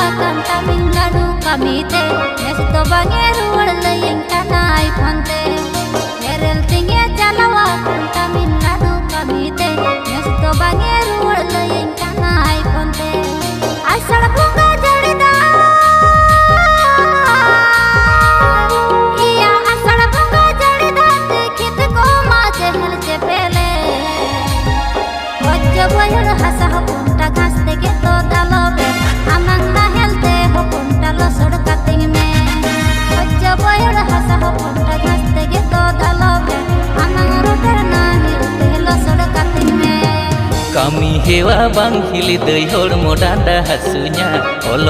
Tamil kamite nesto bangeru warlayen kanai phante nerel tinge chalawa Tamil Nadu kamite nesto bangeru warlayen kanai phante asad bunga jadida iya asad bunga jadida dekhit ko ma jehel che pele bajja boyar hasa punta ghas teke to dalobe amang nahelte punta lo sodkating me bajja boyar hasa punta ghas teke to dalobe amang roter nahelte lo sodkating me kami hewa bang hili dei hor modanda hasunya olo